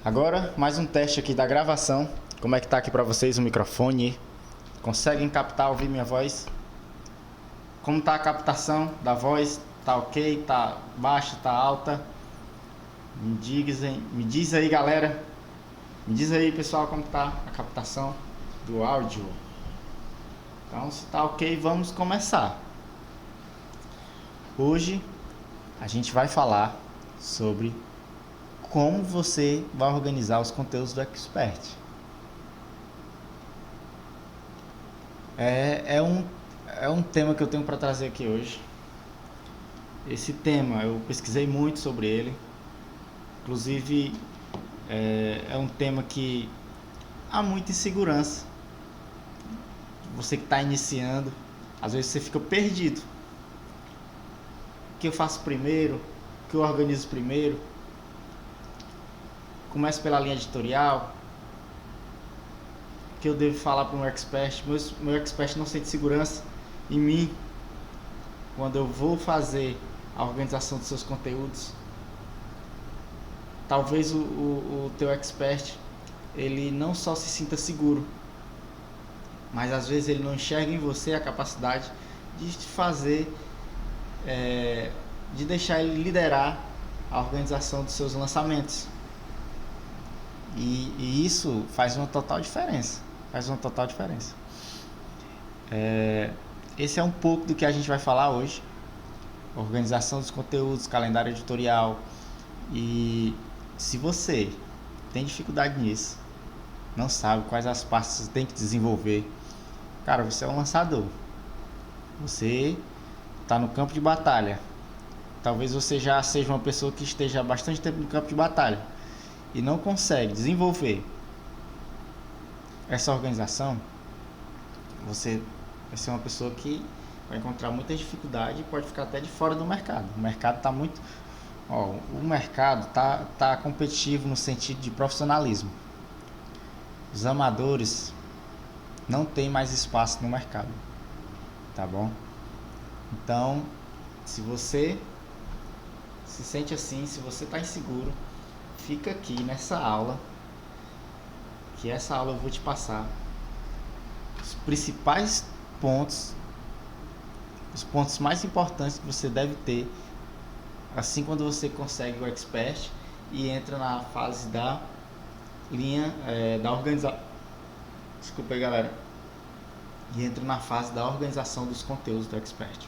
Agora, mais um teste aqui da gravação. Como é que tá aqui pra vocês o microfone? Conseguem captar, ouvir minha voz? Como tá a captação da voz? Tá ok? Tá baixa? Tá alta? Me diz aí, galera. Me diz aí, pessoal, como tá a captação do áudio. Então, se tá ok, vamos começar. Hoje a gente vai falar sobre como você vai organizar os conteúdos do Expert. É um tema que eu tenho para trazer aqui hoje. Esse tema eu pesquisei muito sobre ele. Inclusive, é um tema que há muita insegurança. Você que está iniciando, às vezes você fica perdido. O que eu faço primeiro? O que eu organizo primeiro? Começo pela linha editorial. O que eu devo falar para um expert? Meu expert não sente segurança em mim quando eu vou fazer a organização dos seus conteúdos. Talvez o teu expert ele não só se sinta seguro, mas às vezes ele não enxerga em você a capacidade de fazer, de deixar ele liderar a organização dos seus lançamentos. E isso faz uma total diferença. Esse é um pouco do que a gente vai falar hoje. Organização dos conteúdos, calendário editorial. E se você tem dificuldade nisso, não sabe quais as partes você tem que desenvolver, cara, você é um lançador. Você está no campo de batalha. Talvez você já seja uma pessoa que esteja há bastante tempo no campo de batalha e não consegue desenvolver essa organização. Você vai ser uma pessoa que vai encontrar muita dificuldade e pode ficar até de fora do mercado. O mercado está muito... o mercado tá competitivo no sentido de profissionalismo. Os amadores não tem mais espaço no mercado, tá bom? Então, se você se sente assim, se você está inseguro, fica aqui nessa aula, que essa aula eu vou te passar os principais pontos, os pontos mais importantes que você deve ter assim quando você consegue o Expert e entra na fase da linha da organização. Desculpa aí, galera. E entra na fase da organização dos conteúdos do Expert.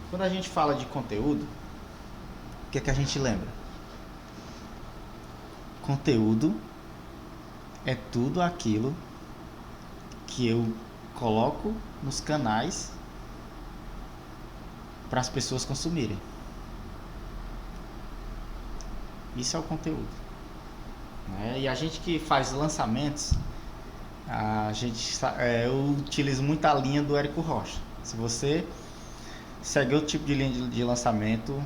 Quando a gente fala de conteúdo, o que é que a gente lembra? Conteúdo é tudo aquilo que eu coloco nos canais para as pessoas consumirem. Isso é o conteúdo, né? E a gente que faz lançamentos, eu utilizo muito a linha do Érico Rocha. Se você segue outro tipo de linha de lançamento,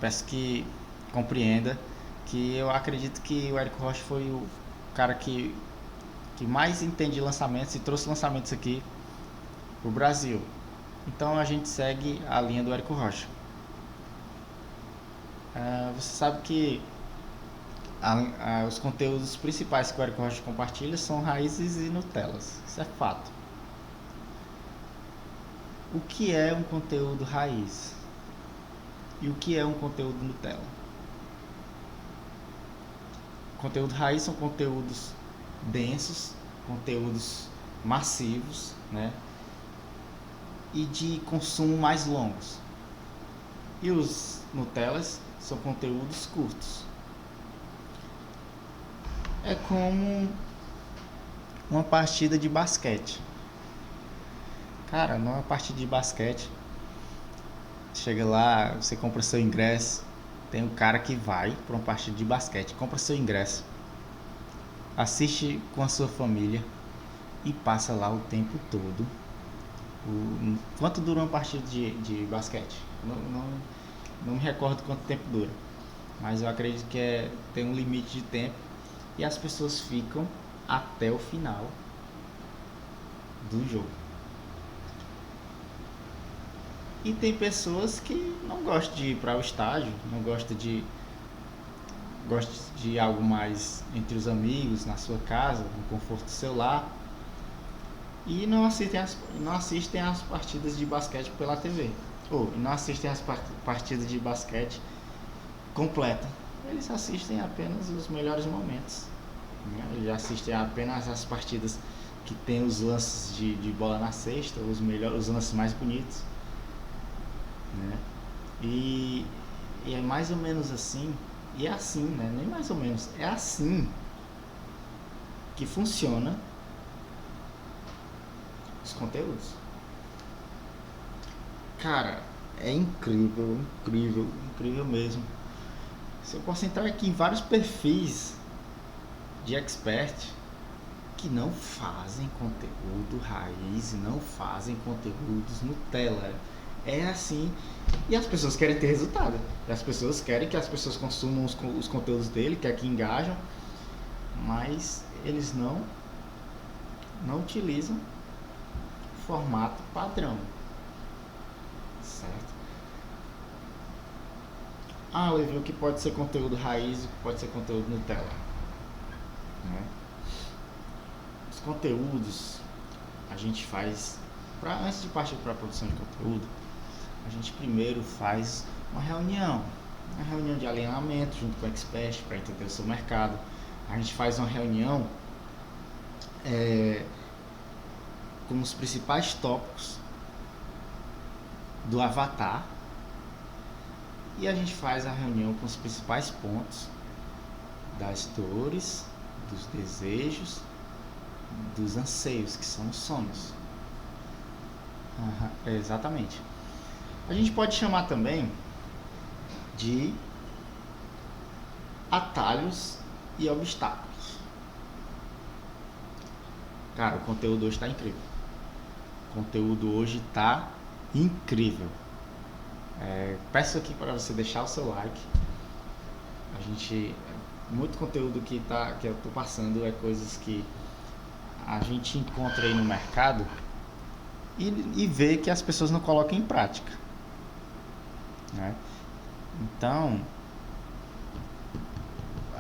peço que compreenda que eu acredito que o Érico Rocha foi o cara que mais entende de lançamentos e trouxe lançamentos aqui pro Brasil. Então a gente segue a linha do Érico Rocha. Você sabe que os conteúdos principais que o Érico Rocha compartilha são raízes e Nutellas. Isso é fato. O que é um conteúdo raiz? E o que é um conteúdo Nutella? Conteúdo raiz são conteúdos densos, conteúdos massivos, né? E de consumo mais longos. E os Nutellas são conteúdos curtos. É como uma partida de basquete. Cara, numa partida de basquete, chega lá, você compra seu ingresso, tem um cara que vai para uma partida de basquete, compra seu ingresso, assiste com a sua família e passa lá o tempo todo. Quanto dura uma partida de basquete? Não me recordo quanto tempo dura, mas eu acredito que tem um limite de tempo e as pessoas ficam até o final do jogo. E tem pessoas que não gostam de ir para o estádio, não gosta de algo mais entre os amigos, na sua casa, no conforto do seu lar, e não assistem as partidas de basquete pela TV, ou não assistem as partidas de basquete completa. Eles assistem apenas os melhores momentos, né? Eles assistem apenas as partidas que tem os lances de bola na cesta, os lances mais bonitos, né? E, e é mais ou menos assim, e é assim, né? Nem mais ou menos, é assim que funciona os conteúdos. Cara, é incrível, incrível, incrível mesmo. Se eu posso entrar aqui em vários perfis de expert que não fazem conteúdo raiz, não fazem conteúdos Nutella. É assim. E as pessoas querem ter resultado. E as pessoas querem que as pessoas consumam os conteúdos dele, quer que engajam, mas eles não utilizam o formato padrão. Certo? Ah, eu vi o que pode ser conteúdo raiz e o que pode ser conteúdo Nutella. Né? Os conteúdos a gente faz, antes de partir para a produção de conteúdo, a gente primeiro faz uma reunião de alinhamento junto com o expert para entender o seu mercado. A gente faz uma reunião com os principais tópicos do avatar, e a gente faz a reunião com os principais pontos das dores, dos desejos, dos anseios, que são os sonhos. Exatamente. A gente pode chamar também de atalhos e obstáculos. Cara, o conteúdo hoje está incrível. O conteúdo hoje está incrível. Peço aqui para você deixar o seu like. Muito conteúdo que eu estou passando é coisas que a gente encontra aí no mercado e vê que as pessoas não colocam em prática, né? Então,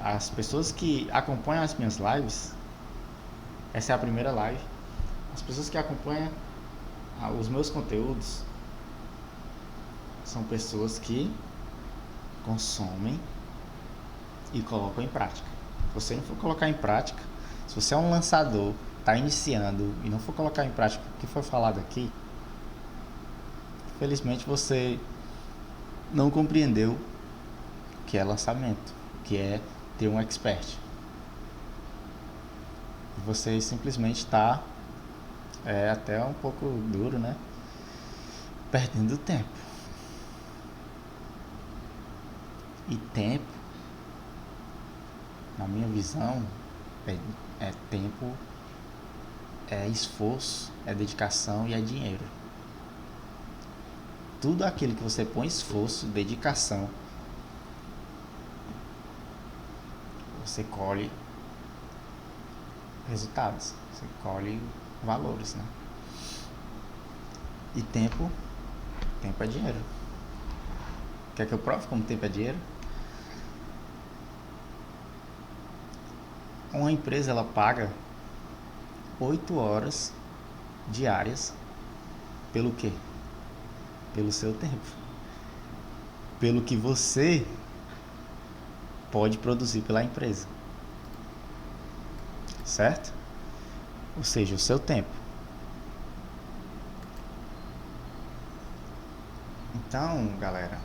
as pessoas que acompanham as minhas lives, essa é a primeira live, as pessoas que acompanham os meus conteúdos são pessoas que consomem e colocam em prática. Se você não for colocar em prática, se você é um lançador, está iniciando e não for colocar em prática o que foi falado aqui, infelizmente você não compreendeu o que é lançamento, o que é ter um expert. E você simplesmente está, até um pouco duro, né? Perdendo tempo. E tempo, na minha visão, é tempo, é esforço, é dedicação e é dinheiro. Tudo aquilo que você põe esforço, dedicação, você colhe resultados, você colhe valores, né? E tempo é dinheiro. Quer que eu prove como tempo é dinheiro? Uma empresa, ela paga 8 horas diárias pelo quê? Pelo seu tempo. Pelo que você pode produzir pela empresa. Certo? Ou seja, o seu tempo. Então, galera,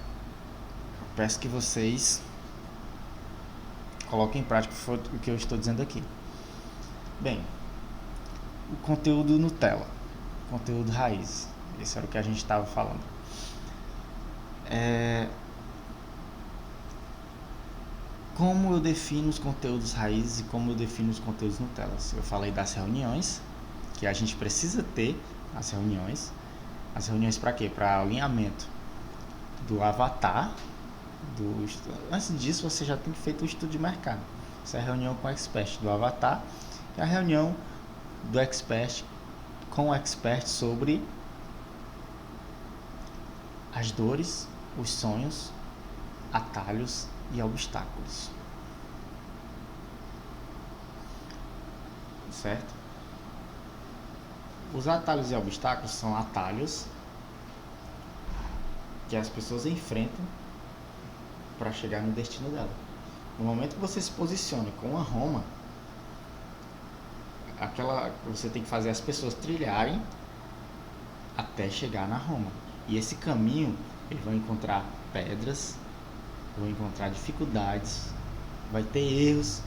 peço que vocês coloquem em prática o que eu estou dizendo aqui. Bem, o conteúdo Nutella, conteúdo raiz, esse era o que a gente estava falando. Como eu defino os conteúdos raízes e como eu defino os conteúdos Nutella? Eu falei das reuniões, que a gente precisa ter as reuniões. As reuniões para quê? Para alinhamento do avatar. Antes disso, você já tem feito o estudo de mercado. Essa é a reunião com o expert do avatar e a reunião do expert com o expert sobre as dores, os sonhos, atalhos e obstáculos. Certo? Os atalhos e obstáculos são atalhos que as pessoas enfrentam para chegar no destino dela. No momento que você se posiciona com a Roma, você tem que fazer as pessoas trilharem até chegar na Roma. E esse caminho, eles vão encontrar pedras, vão encontrar dificuldades, vai ter erros.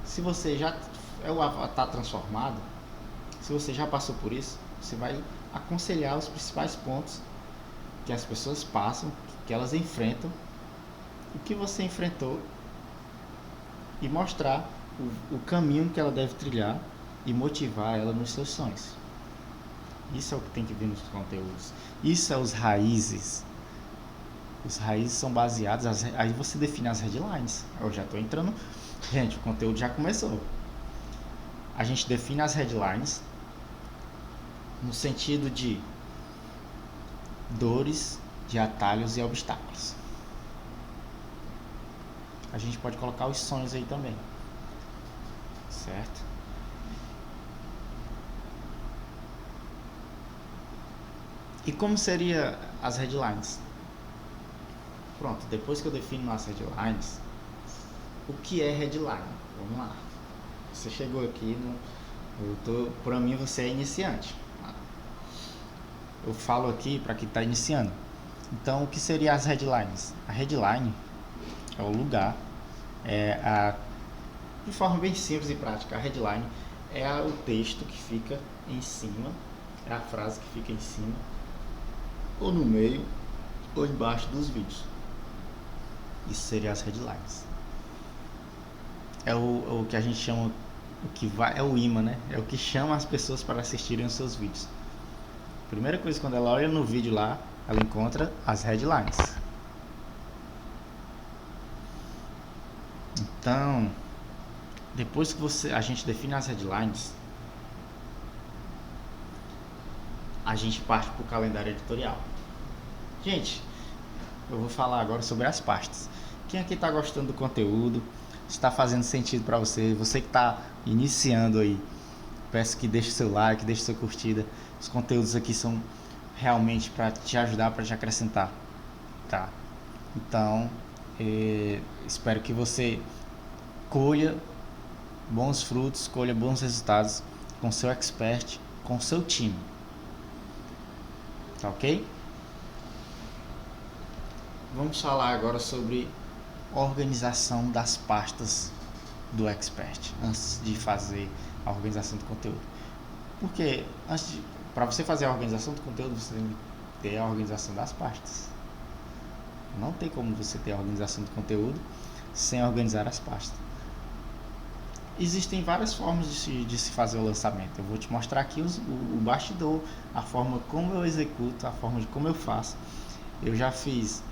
Se você já é o avatar transformado, se você já passou por isso, você vai aconselhar os principais pontos que as pessoas passam, que elas enfrentam, o que você enfrentou, e mostrar o caminho que ela deve trilhar e motivar ela nos seus sonhos. Isso é o que tem que vir nos conteúdos. Isso é os raízes. Os raízes são baseados, aí você define as headlines. Eu já estou entrando. Gente, o conteúdo já começou. A gente define as headlines no sentido de dores, de atalhos e obstáculos. A gente pode colocar os sonhos aí também, certo? E como seria as headlines? Pronto, depois que eu defino as headlines, o que é headline? Vamos lá. Você chegou aqui para mim você é iniciante. Eu falo aqui para quem está iniciando. Então, o que seria as headlines? A headline é o lugar, de forma bem simples e prática, a headline é o texto que fica em cima, é a frase que fica em cima, ou no meio, ou embaixo dos vídeos. Isso seria as headlines. É o que a gente chama, é o imã, né? É o que chama as pessoas para assistirem os seus vídeos. Primeira coisa, quando ela olha no vídeo lá, ela encontra as headlines. Então, depois que a gente define as headlines, a gente parte para o calendário editorial. Gente, eu vou falar agora sobre as pastas. Quem aqui está gostando do conteúdo, está fazendo sentido para você, você que está iniciando aí, peço que deixe seu like, deixe sua curtida. Os conteúdos aqui são realmente para te ajudar, para te acrescentar, tá? Então, espero que você colha bons frutos, colha bons resultados com seu expert, com seu time, tá ok? Vamos falar agora sobre organização das pastas do expert, antes de fazer a organização do conteúdo. Porque para você fazer a organização do conteúdo, você tem que ter a organização das pastas. Não tem como você ter a organização do conteúdo sem organizar as pastas. Existem várias formas de se fazer o lançamento. Eu vou te mostrar aqui o bastidor, a forma como eu executo, a forma de como eu faço. Eu já fiz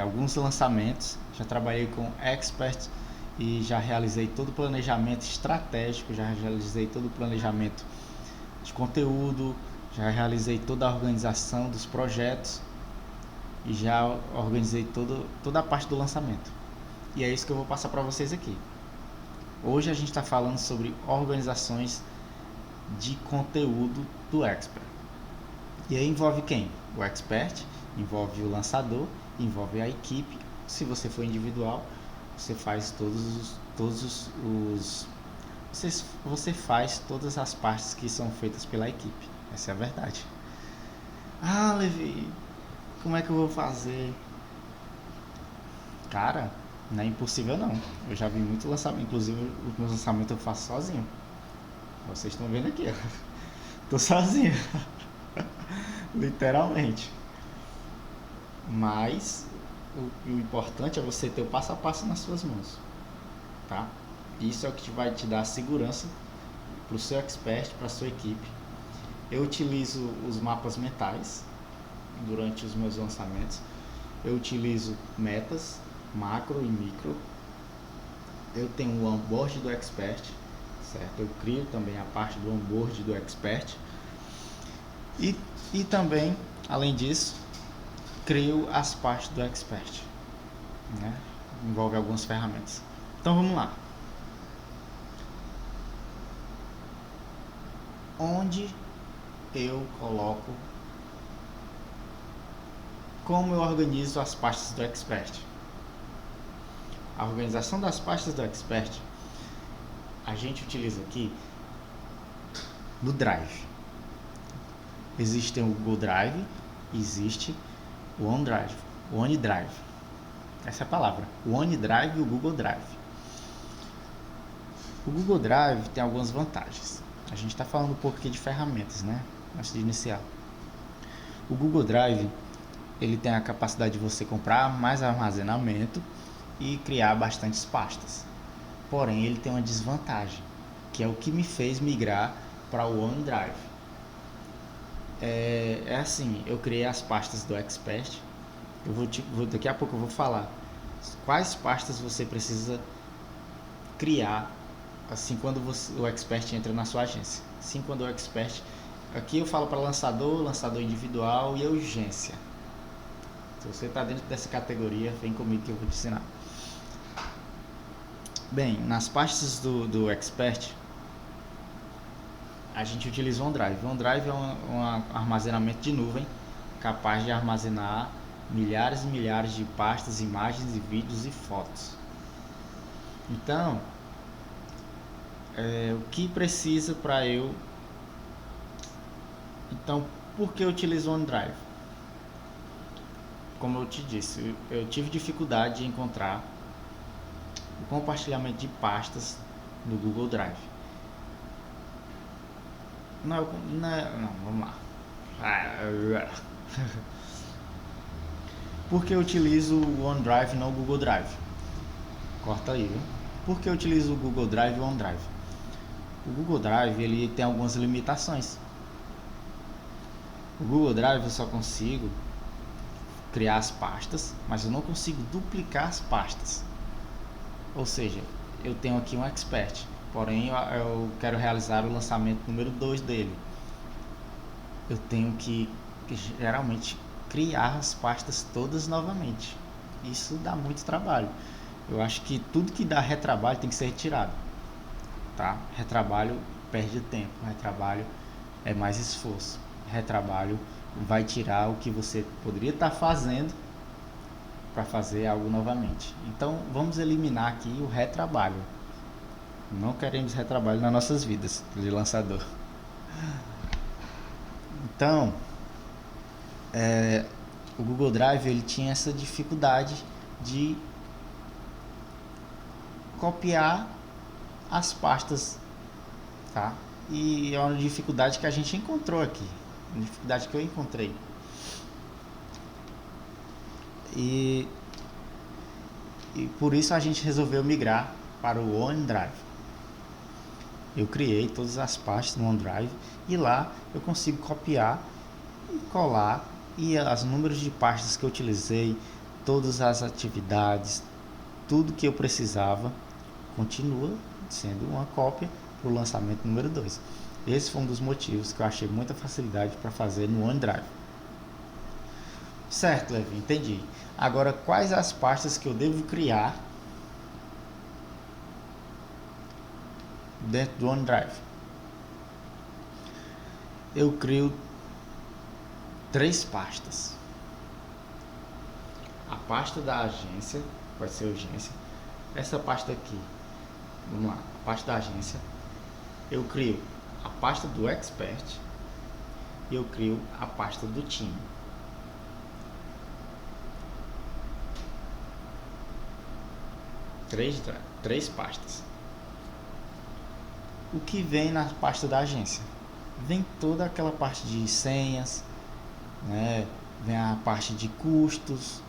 alguns lançamentos, já trabalhei com experts e já realizei todo o planejamento estratégico, já realizei todo o planejamento de conteúdo, já realizei toda a organização dos projetos e já organizei toda a parte do lançamento. E é isso que eu vou passar para vocês aqui. Hoje a gente está falando sobre organizações de conteúdo do expert. E aí envolve quem? O expert, envolve o lançador, envolve a equipe. Se você for individual, você faz você faz todas as partes que são feitas pela equipe. Essa é a verdade. Ah, Levi, como é que eu vou fazer? Cara, não é impossível não. Eu já vi muito lançamento, inclusive os meus lançamentos eu faço sozinho. Vocês estão vendo aqui, ó. Tô sozinho. Literalmente. Mas o importante é você ter o passo a passo nas suas mãos, tá? Isso é o que vai te dar segurança para o seu expert, para a sua equipe. Eu utilizo os mapas mentais durante os meus lançamentos. Eu utilizo metas, macro e micro. Eu tenho o onboard do expert, certo? Eu crio também a parte do onboard do expert. E também, além disso, crio as pastas do Expert, né? Envolve algumas ferramentas. Então vamos lá. Onde eu coloco, como eu organizo as pastas do Expert? A organização das pastas do Expert a gente utiliza aqui no Drive. Existe o Google Drive, existe o OneDrive, o OneDrive. Essa é a palavra, o OneDrive e o Google Drive. O Google Drive tem algumas vantagens. A gente está falando um pouco aqui de ferramentas, né? Antes de iniciar. O Google Drive, ele tem a capacidade de você comprar mais armazenamento e criar bastantes pastas. Porém, ele tem uma desvantagem, que é o que me fez migrar para o OneDrive. É assim, eu criei as pastas do Expert. Daqui a pouco eu vou falar quais pastas você precisa criar assim quando o Expert entra na sua agência. Assim, quando o Expert, aqui eu falo para lançador individual e urgência. Se você está dentro dessa categoria, vem comigo que eu vou te ensinar. Bem, nas pastas do Expert, a gente utiliza o OneDrive. O OneDrive é um armazenamento de nuvem capaz de armazenar milhares e milhares de pastas, imagens, e vídeos e fotos. Então, o que precisa para eu... Então, por que eu utilizo o OneDrive? Como eu te disse, eu tive dificuldade de encontrar o compartilhamento de pastas no Google Drive. Não, vamos lá. Por que eu utilizo o OneDrive e não o Google Drive? Corta aí, viu? Por que eu utilizo o Google Drive e o OneDrive? O Google Drive, ele tem algumas limitações. O Google Drive eu só consigo criar as pastas, mas eu não consigo duplicar as pastas. Ou seja, eu tenho aqui um Expert, porém eu quero realizar o lançamento número 2 dele. Eu tenho que geralmente criar as pastas todas novamente. Isso dá muito trabalho. Eu acho que tudo que dá retrabalho tem que ser retirado, tá? Retrabalho perde tempo, retrabalho é mais esforço, retrabalho vai tirar o que você poderia estar fazendo para fazer algo novamente. Então vamos eliminar aqui o retrabalho. Não queremos retrabalho nas nossas vidas de lançador. Então o Google Drive, ele tinha essa dificuldade de copiar as pastas, tá? E é uma dificuldade que a gente encontrou aqui, uma dificuldade que eu encontrei. E por isso a gente resolveu migrar para o OneDrive. Eu criei todas as pastas no OneDrive e lá eu consigo copiar e colar, e os números de pastas que eu utilizei, todas as atividades, tudo que eu precisava continua sendo uma cópia para o lançamento número 2. Esse foi um dos motivos que eu achei muita facilidade para fazer no OneDrive. Certo, Levi, entendi. Agora, quais as pastas que eu devo criar dentro do OneDrive? Eu crio 3 pastas. A pasta da agência, pode ser urgência. Essa pasta aqui, vamos lá, a pasta da agência. Eu crio a pasta do Expert e eu crio a pasta do time. Três pastas. O que vem na pasta da agência? Vem toda aquela parte de senhas, né? Vem a parte de custos,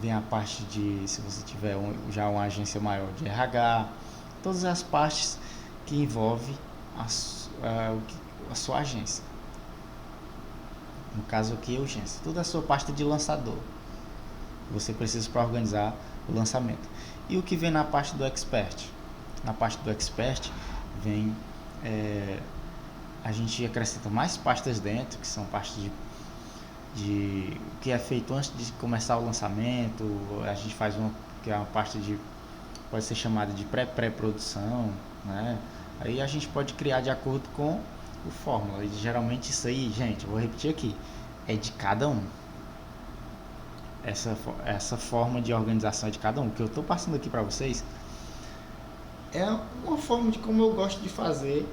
vem a parte de, se você tiver já uma agência maior, de RH, todas as partes que envolvem a sua agência. No caso aqui é urgência, toda a sua pasta de lançador você precisa para organizar o lançamento. E o que vem na parte do Expert? Na parte do Expert vem a gente acrescenta mais pastas dentro, que são pastas de que é feito antes de começar o lançamento. A gente faz uma que é uma parte de pode ser chamada de pré-produção, né? Aí a gente pode criar de acordo com o fórmula. E geralmente isso aí, gente, eu vou repetir aqui, é de cada um. Essa forma de organização é de cada um. O que eu estou passando aqui para vocês é uma forma de como eu gosto de fazer.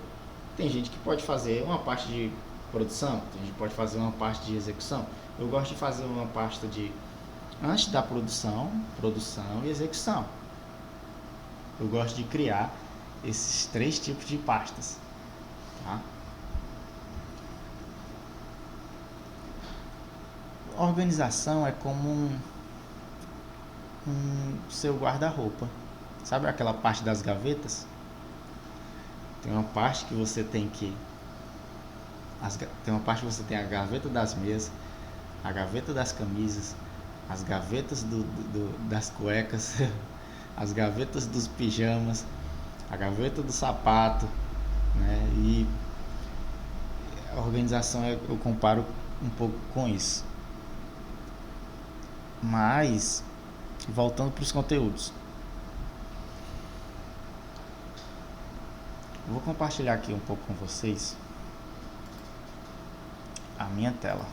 Tem gente que pode fazer uma parte de produção, tem gente que pode fazer uma parte de execução. Eu gosto de fazer uma pasta de antes da produção e execução. Eu gosto de criar esses 3 tipos de pastas, tá? A organização é como um seu guarda-roupa. Sabe aquela parte das gavetas? Tem uma parte que você tem tem uma parte que você tem a gaveta das meias, a gaveta das camisas, as gavetas das cuecas, as gavetas dos pijamas, a gaveta do sapato, né? E a organização eu comparo um pouco com isso. Mas voltando para os conteúdos, vou compartilhar aqui um pouco com vocês a minha tela.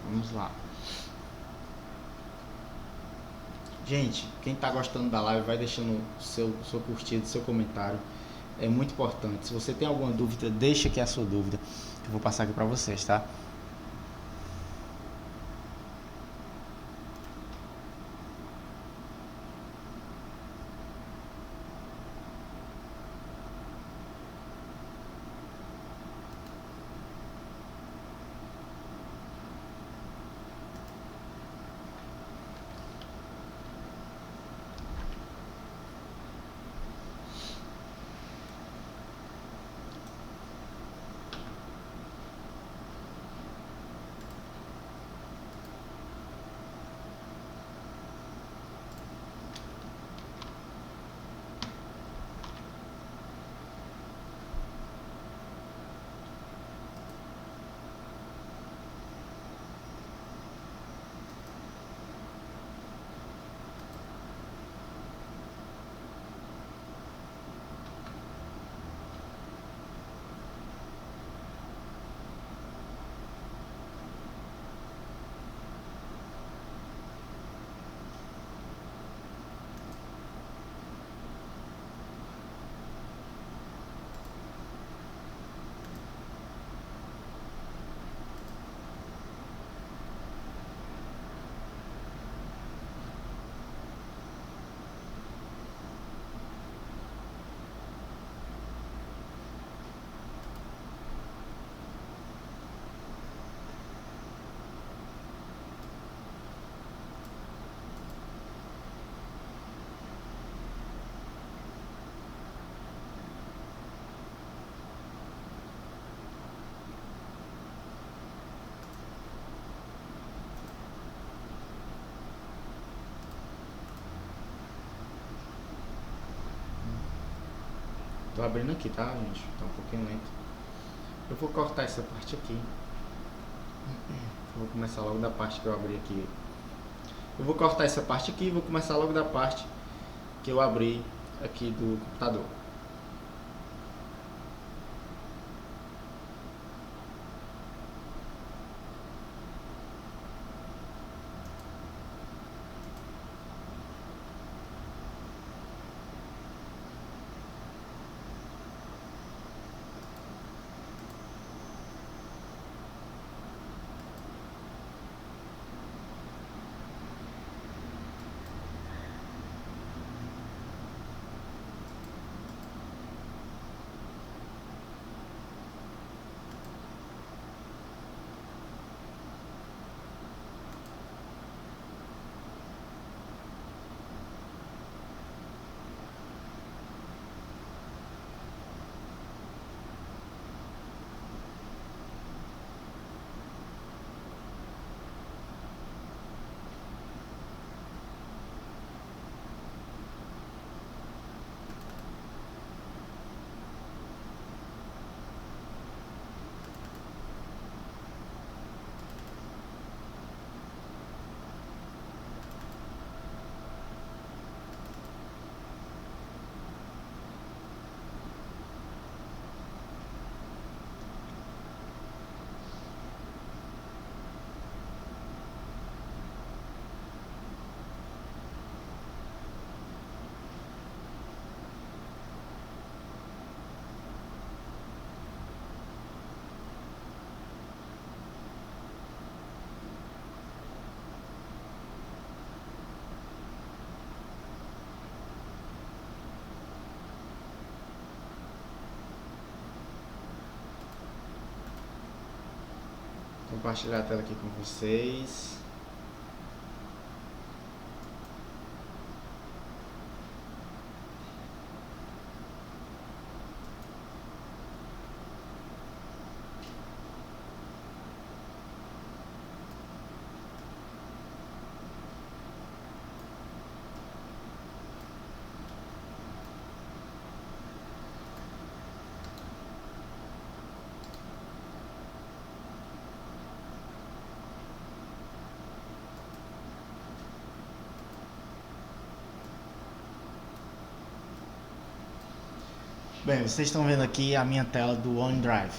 Vamos lá. Gente, quem está gostando da live, vai deixando seu curtido, seu comentário. É muito importante. Se você tem alguma dúvida, deixa aqui a sua dúvida, que eu vou passar aqui para vocês, tá? Tô abrindo aqui, tá, gente? Tá um pouquinho lento. Eu vou cortar essa parte aqui. Eu vou começar logo da parte que eu abri aqui. Eu vou cortar essa parte aqui e vou começar logo da parte que eu abri aqui do computador. Compartilhar a tela aqui com vocês. Bem, vocês estão vendo aqui a minha tela do OneDrive.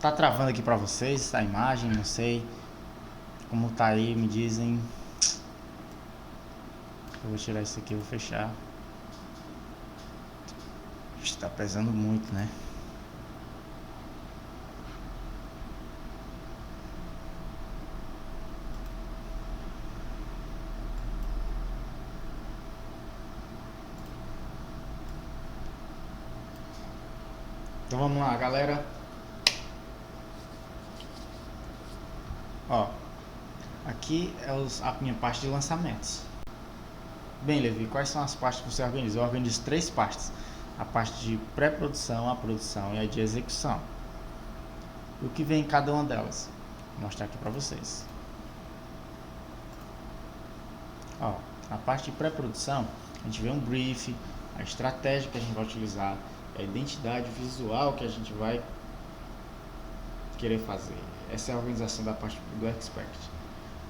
Tá travando aqui para vocês a imagem, não sei como tá aí, me dizem. Eu vou tirar isso aqui, vou fechar. Está pesando muito, né? Então vamos lá, galera. Ó, aqui é a minha parte de lançamentos. Bem, Levi, quais são as partes que você organiza? Eu organizo 3 partes: a parte de pré-produção, a produção e a de execução. O que vem em cada uma delas? Vou mostrar aqui para vocês. Ó, a parte de pré-produção, a gente vê um brief, a estratégia que a gente vai utilizar, a identidade visual que a gente vai querer fazer. Essa é a organização da parte do Expert.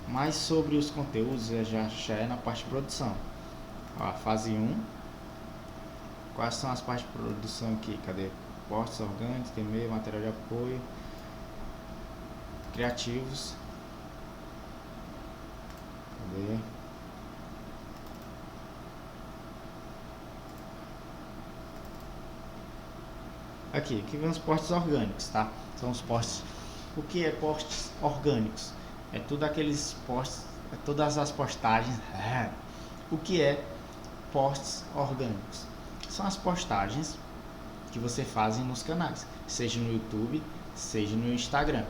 Mas sobre os conteúdos já é na parte de produção. Ó, fase 1. Quais são as partes de produção aqui? Cadê? Posts orgânicos, e-mail, material de apoio, criativos. Cadê? Aqui vem os posts orgânicos, tá? São os posts. O que é posts orgânicos? É tudo aqueles posts, é todas as postagens. O que é posts orgânicos? São as postagens que você faz nos canais, seja no YouTube, seja no Instagram.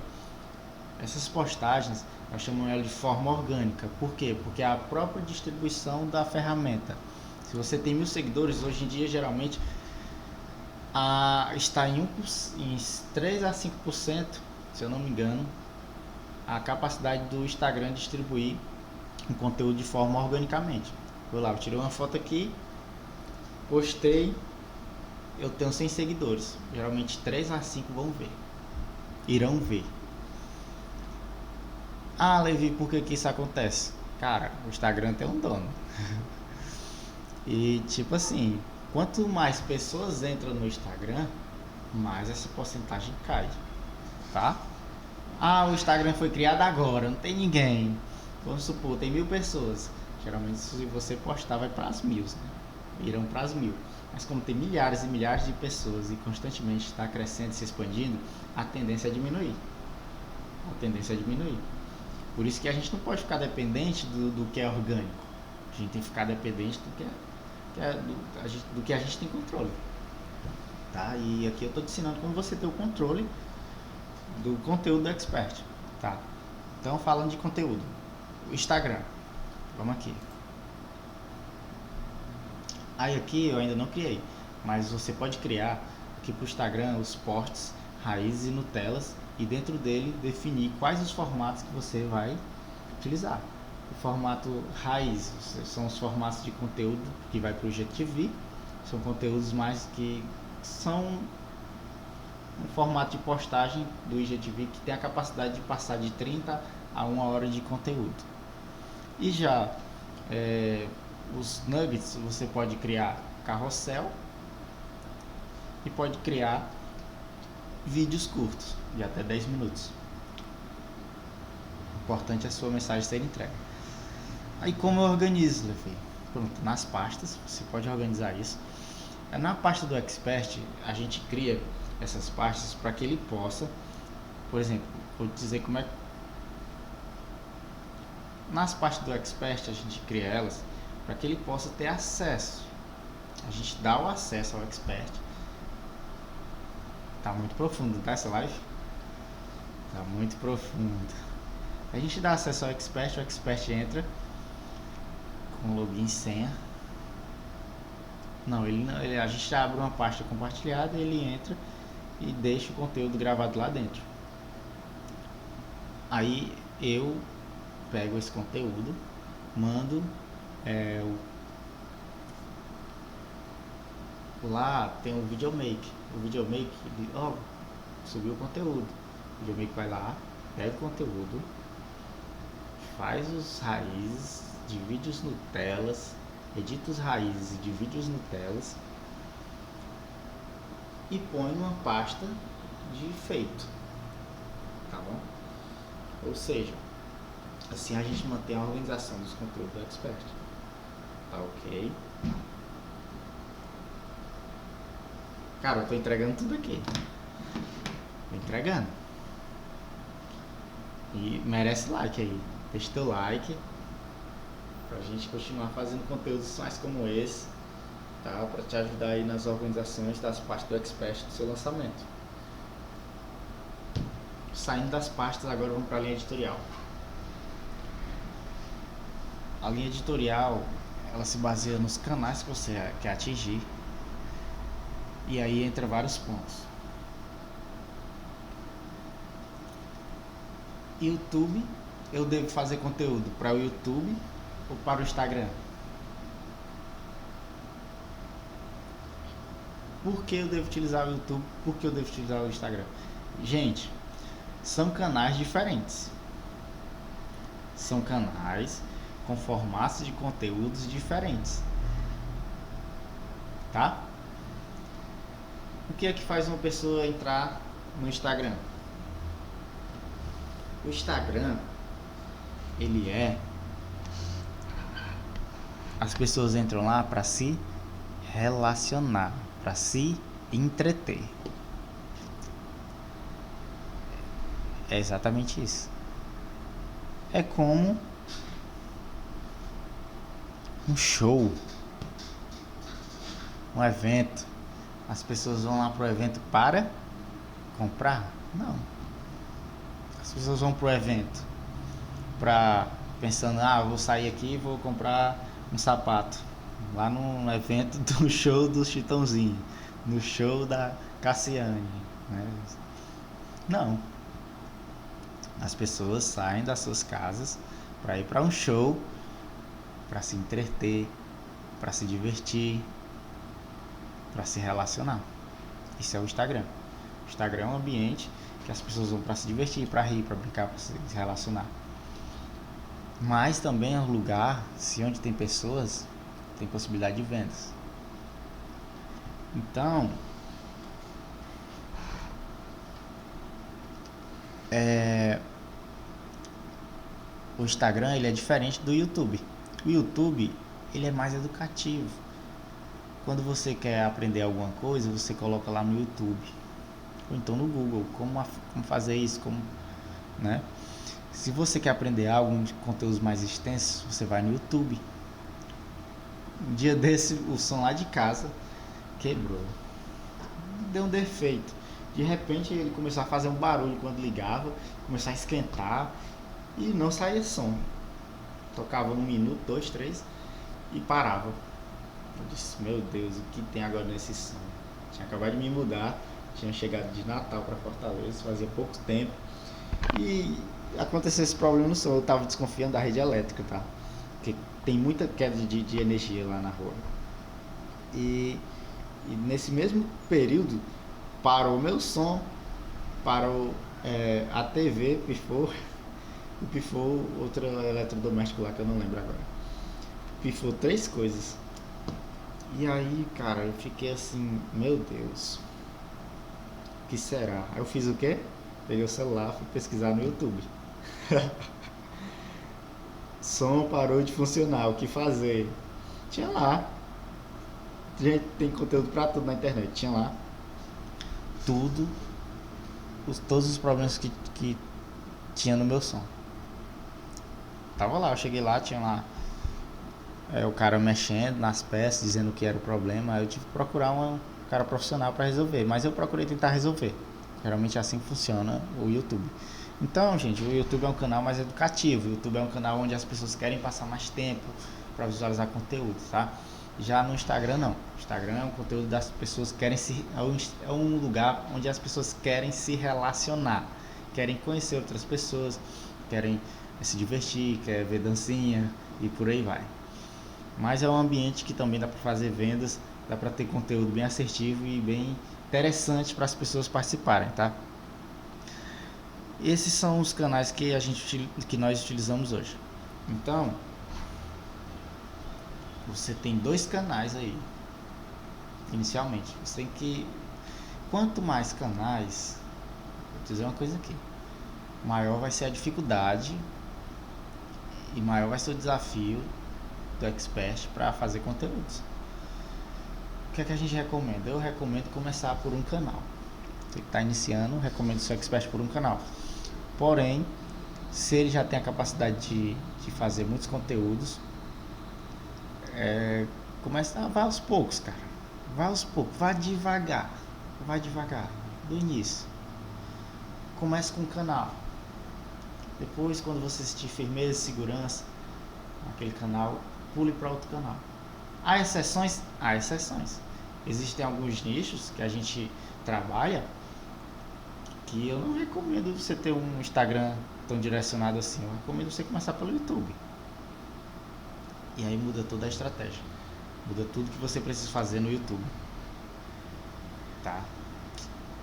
Essas postagens, nós chamamos ela de forma orgânica. Por quê? Porque é a própria distribuição da ferramenta. Se você tem 1000 seguidores, hoje em dia, geralmente, está em 3 a 5%, se eu não me engano, a capacidade do Instagram distribuir o conteúdo de forma organicamente. Vou lá, eu tirei uma foto aqui, postei, eu tenho 100 seguidores, geralmente 3 a 5 irão ver. Ah, Levi, por que isso acontece? Cara, o Instagram tem um dono. E tipo assim, quanto mais pessoas entram no Instagram, mais essa porcentagem cai, tá? Ah, o Instagram foi criado agora, não tem ninguém. Vamos supor, tem 1000 pessoas. Geralmente, se você postar, vai para as 1000, né? Irão para as 1000. Mas como tem milhares e milhares de pessoas e constantemente está crescendo e se expandindo, a tendência é diminuir. Por isso que a gente não pode ficar dependente do que é orgânico. A gente tem que ficar dependente do que a gente tem controle. Tá? E aqui eu estou te ensinando como você ter o controle do conteúdo do Expert. Tá? Então, falando de conteúdo, o Instagram. Vamos aqui. Aí aqui eu ainda não criei, mas você pode criar aqui para o Instagram os posts, raízes e Nutellas, e dentro dele definir quais os formatos que você vai utilizar. O formato raiz são os formatos de conteúdo que vai para o IGTV, são conteúdos mais que são um formato de postagem do IGTV que tem a capacidade de passar de 30 a 1 hora de conteúdo. E já os nuggets, você pode criar carrossel e pode criar vídeos curtos de até 10 minutos. O importante é a sua mensagem ser entregue. Aí como eu organizo, Levi? Pronto, nas pastas, você pode organizar isso. Na pasta do Expert, a gente cria essas pastas para que ele possa, por exemplo, vou dizer como é. Nas pastas do Expert, a gente cria elas para que ele possa ter acesso. A gente dá o acesso ao Expert. Tá muito profundo, tá, essa live? Tá muito profundo. A gente dá acesso ao Expert, o Expert entra com login e senha. Não, a gente abre uma pasta compartilhada, ele entra e deixa o conteúdo gravado lá dentro. Aí eu pego esse conteúdo, mando lá tem o Videomake. O Videomake, subiu o conteúdo. O Videomake vai lá, pega o conteúdo, faz os raízes, divide os Nutellas, edita os raízes e divide os Nutellas e põe numa pasta de feito, tá bom? Ou seja, assim a gente mantém a organização dos conteúdos do Expert, tá ok? Cara, eu tô entregando tudo aqui, tô entregando e merece like aí, deixa teu like pra gente continuar fazendo conteúdos mais como esse, tá? Pra te ajudar aí nas organizações das pastas do Expert do seu lançamento. Saindo das pastas, agora vamos para a linha editorial. A linha editorial, ela se baseia nos canais que você quer atingir. E aí entra vários pontos. YouTube, eu devo fazer conteúdo para o YouTube ou para o Instagram? Por que eu devo utilizar o YouTube? Por que eu devo utilizar o Instagram? Gente, são canais diferentes. São canais com formatos de conteúdos diferentes. Tá? O que é que faz uma pessoa entrar no Instagram? O Instagram, ele as pessoas entram lá para se relacionar, para se entreter. É exatamente isso. É como um show, um evento. As pessoas vão lá pro evento para comprar? Não. As pessoas vão pro evento pensando, vou sair aqui e vou comprar um sapato. Lá no evento do show do Chitãozinho, no show da Cassiane, né? Não. As pessoas saem das suas casas para ir para um show, para se entreter, para se divertir, para se relacionar. Isso é o Instagram. O Instagram é um ambiente que as pessoas vão para se divertir, para rir, para brincar, para se relacionar. Mas também é um lugar, se onde tem pessoas, tem possibilidade de vendas. Então, o Instagram ele é diferente do YouTube. O YouTube ele é mais educativo. Quando você quer aprender alguma coisa, você coloca lá no YouTube ou então no Google como fazer isso, né? Se você quer aprender algo de conteúdos mais extensos, você vai no YouTube. Um dia desse, o som lá de casa quebrou, deu um defeito. De repente ele começou a fazer um barulho quando ligava, começou a esquentar e não saía som. Tocava 1 minuto, 2, 3 e parava. Eu disse, meu Deus, o que tem agora nesse som? Tinha acabado de me mudar, tinha chegado de Natal para Fortaleza, fazia pouco tempo. E aconteceu esse problema no som, eu estava desconfiando da rede elétrica, tá? Porque tem muita queda de energia lá na rua. E nesse mesmo período, parou o meu som, parou a TV, pifou, e pifou outro eletrodoméstico lá que eu não lembro agora. Pifou 3 coisas. E aí, cara, eu fiquei assim, meu Deus, o que será? Aí eu fiz o quê? Peguei o celular, fui pesquisar no YouTube. Som parou de funcionar, o que fazer? Tinha lá. Gente, tem conteúdo pra tudo na internet. Tinha lá tudo, todos os problemas que tinha no meu som. Tava lá, eu cheguei lá, tinha lá o cara mexendo nas peças, dizendo que era o problema. Aí eu tive que procurar um cara profissional para resolver, mas eu procurei tentar resolver. Geralmente é assim que funciona o YouTube. Então, gente, o YouTube é um canal mais educativo. O YouTube é um canal onde as pessoas querem passar mais tempo para visualizar conteúdo, tá? Já no Instagram não. O Instagram é um conteúdo das pessoas que querem se é um lugar onde as pessoas querem se relacionar, querem conhecer outras pessoas, querem se divertir, quer ver dancinha e por aí vai. Mas é um ambiente que também dá para fazer vendas, dá para ter conteúdo bem assertivo e bem interessante para as pessoas participarem, tá? Esses são os canais que nós utilizamos hoje. Então, você tem dois canais aí. Inicialmente, você tem que, quanto mais canais, vou dizer uma coisa aqui, maior vai ser a dificuldade e maior vai ser o desafio do expert para fazer conteúdos. O que é que a gente recomenda? Eu recomendo começar por um canal. Você que está iniciando, recomendo o seu expert por um canal. Porém, se ele já tem a capacidade de fazer muitos conteúdos, vá aos poucos, cara. Vá aos poucos, vá devagar do início. Comece com um canal. Depois, quando você sentir firmeza e segurança naquele canal, pule para outro canal. Há exceções? Há exceções. Existem alguns nichos que a gente trabalha que eu não recomendo você ter um Instagram tão direcionado assim. Eu recomendo você começar pelo YouTube. E aí muda toda a estratégia. Muda tudo que você precisa fazer no YouTube.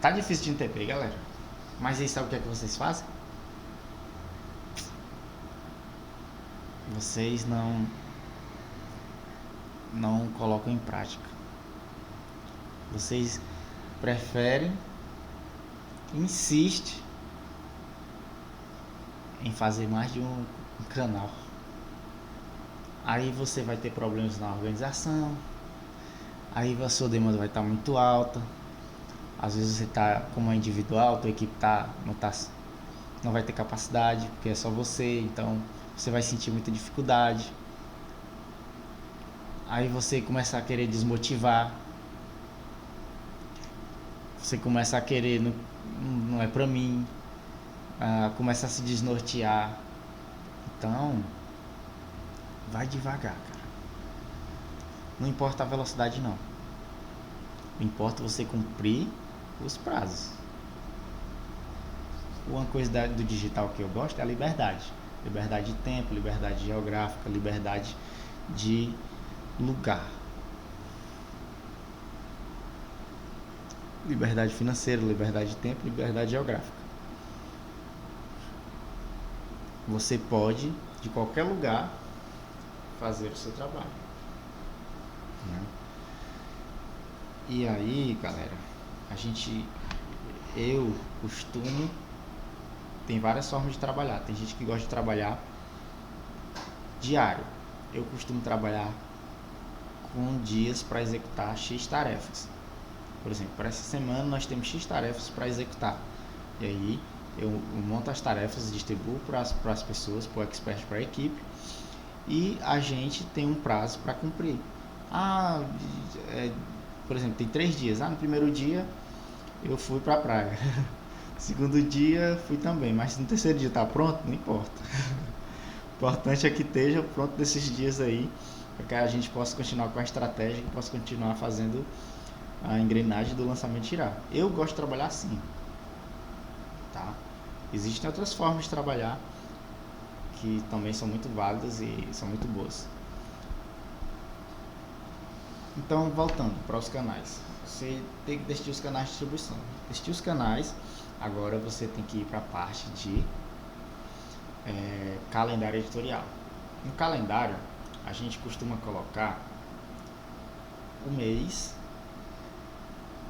Tá difícil de entender, galera. Mas aí sabe o que é que vocês fazem? Vocês não colocam em prática. Vocês preferem, insiste em fazer mais de um canal. Aí você vai ter problemas na organização. Aí a sua demanda vai estar muito alta. Às vezes você está como individual, a tua equipe não vai ter capacidade, porque é só você, então você vai sentir muita dificuldade. Aí você começa a querer desmotivar. Você começa a querer, não é pra mim. Começa a se desnortear. Então, vai devagar, cara. Não importa a velocidade, não. Importa você cumprir os prazos. Uma coisa do digital que eu gosto é a liberdade. Liberdade de tempo, liberdade geográfica, liberdade de lugar. Liberdade financeira, liberdade de tempo, liberdade geográfica. Você pode, de qualquer lugar, fazer o seu trabalho. Né? E aí, galera, eu costumo, tem várias formas de trabalhar. Tem gente que gosta de trabalhar diário. Eu costumo trabalhar com dias para executar X tarefas. Por exemplo, para essa semana nós temos X tarefas para executar. E aí eu monto as tarefas e distribuo para as pessoas, para o expert, para a equipe. E a gente tem um prazo para cumprir. Por exemplo, tem 3 dias. No primeiro dia eu fui para a praia. Segundo dia fui também. Mas no terceiro dia tá pronto? Não importa. O importante é que esteja pronto desses dias aí, para que a gente possa continuar com a estratégia e possa continuar fazendo a engrenagem do lançamento girar. Eu gosto de trabalhar assim, tá? Existem outras formas de trabalhar que também são muito válidas e são muito boas. Então, voltando para os canais, você tem que decidir os canais de distribuição. Decidir os canais, agora você tem que ir para a parte de calendário editorial. No calendário, a gente costuma colocar o mês.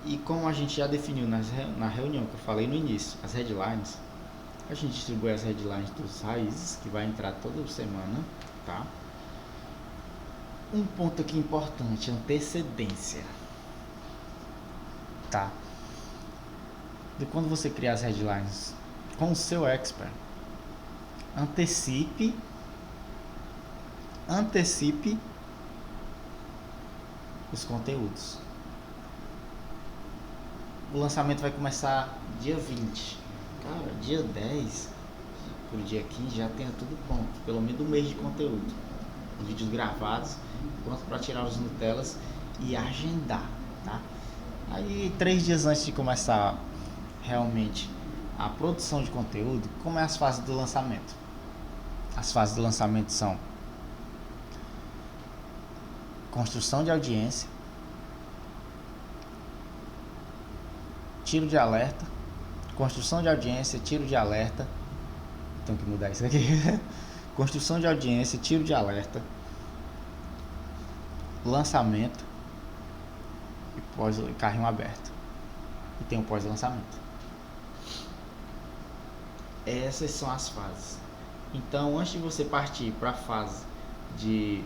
E como a gente já definiu na reunião que eu falei no início, as headlines, a gente distribui as headlines dos raízes, que vai entrar toda semana, tá? Um ponto aqui importante, antecedência, tá? De quando você criar as headlines com o seu expert, antecipe os conteúdos. O lançamento vai começar dia 20. Cara, dia 10 pro dia 15 já tenha tudo pronto, pelo menos um mês de conteúdo, vídeos gravados, pronto para tirar os Nutellas e agendar, tá? Aí 3 dias antes de começar realmente a produção de conteúdo, como é as fases do lançamento? As fases do lançamento são construção de audiência, tiro de alerta, construção de audiência, tiro de alerta. Tenho que mudar isso aqui. Construção de audiência, tiro de alerta, lançamento e carrinho aberto. E tem o pós-lançamento. Essas são as fases. Então, antes de você partir para a fase de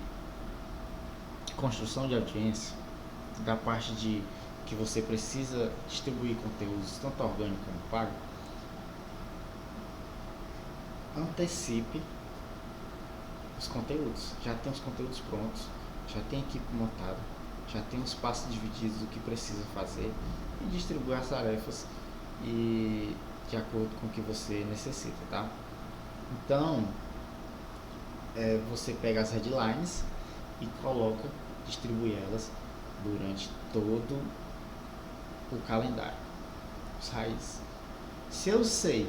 construção de audiência, da parte de que você precisa distribuir conteúdos tanto orgânico como pago, antecipe os conteúdos. Já tem os conteúdos prontos, já tem a equipe montada, já tem os passos divididos do que precisa fazer e distribui as tarefas e de acordo com o que você necessita, tá? Então, você pega as headlines e distribui elas durante todo o calendário, os raízes. Se eu sei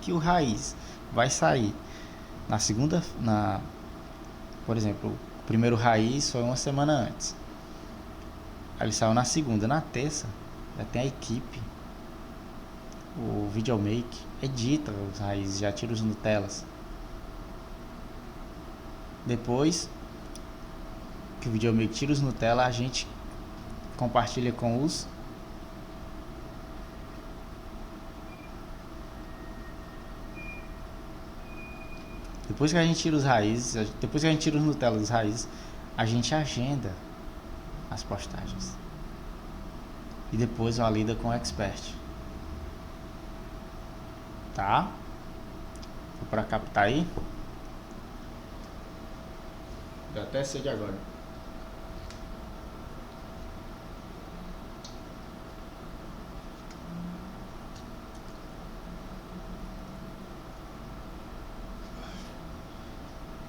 que o raiz vai sair na segunda, por exemplo, o primeiro raiz foi uma semana antes, aí ele saiu na segunda, na terça já tem a equipe, o videomake edita os raízes, já tira os Nutellas. Depois que o videomake tira os Nutella, a gente compartilha com os depois que a gente tira os raízes, depois que a gente tira os Nutella dos raízes, a gente agenda as postagens e depois valida com o expert, tá? Vou para captar aí. Deu até sede agora.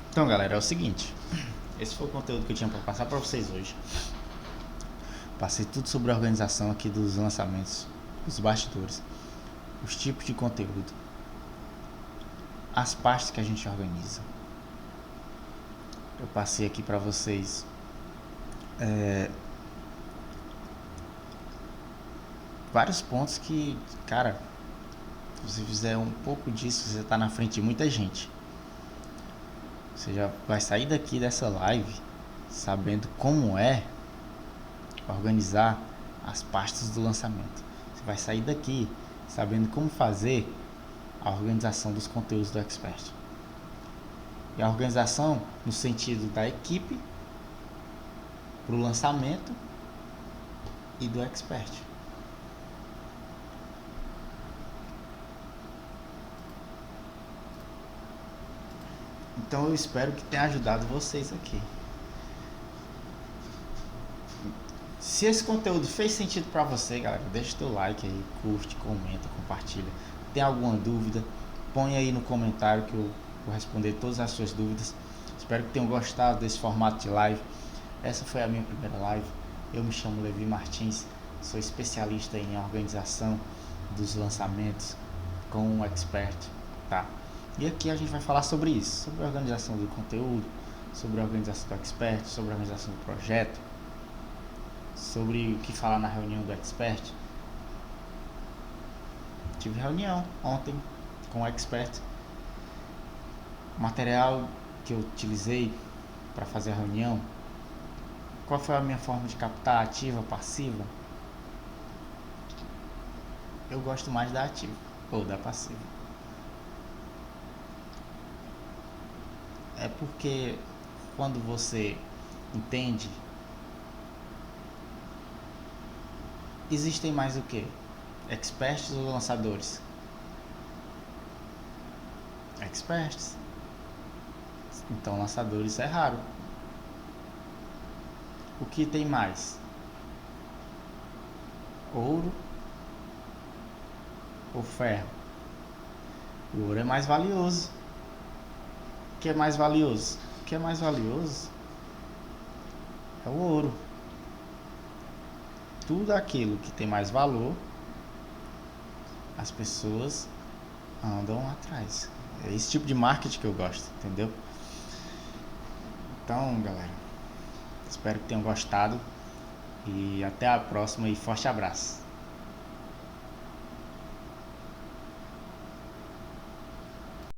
Então, galera, é o seguinte. Esse foi o conteúdo que eu tinha para passar para vocês hoje. Passei tudo sobre a organização aqui dos lançamentos, os bastidores, os tipos de conteúdo, as partes que a gente organiza. Eu passei aqui para vocês vários pontos que, cara, se você fizer um pouco disso, você está na frente de muita gente. Você já vai sair daqui dessa live sabendo como é organizar as pastas do lançamento. Você vai sair daqui sabendo como fazer a organização dos conteúdos do Expert. E a organização no sentido da equipe para o lançamento e do Expert. Então eu espero que tenha ajudado vocês aqui. Se esse conteúdo fez sentido para você, galera, deixa o teu like aí, curte, comenta, compartilha. Tem alguma dúvida? Põe aí no comentário que eu vou responder todas as suas dúvidas. Espero que tenham gostado desse formato de live. Essa foi a minha primeira live. Eu me chamo Levi Martins, sou especialista em organização dos lançamentos com o Expert, tá? E aqui a gente vai falar sobre isso, sobre a organização do conteúdo, sobre a organização do Expert, sobre a organização do projeto, sobre o que falar na reunião do Expert. Tive reunião ontem com o Expert. O material que eu utilizei para fazer a reunião, qual foi a minha forma de captar, ativa, passiva? Eu gosto mais da ativa ou da passiva. É porque quando você entende, existem mais o que? Experts ou lançadores? Experts. Então lançadores é raro. O que tem mais? Ouro ou ferro? O ouro é mais valioso. O que é mais valioso? O que é mais valioso é o ouro. Tudo aquilo que tem mais valor, as pessoas andam atrás. É esse tipo de marketing que eu gosto, entendeu? Então, galera, espero que tenham gostado e até a próxima e forte abraço.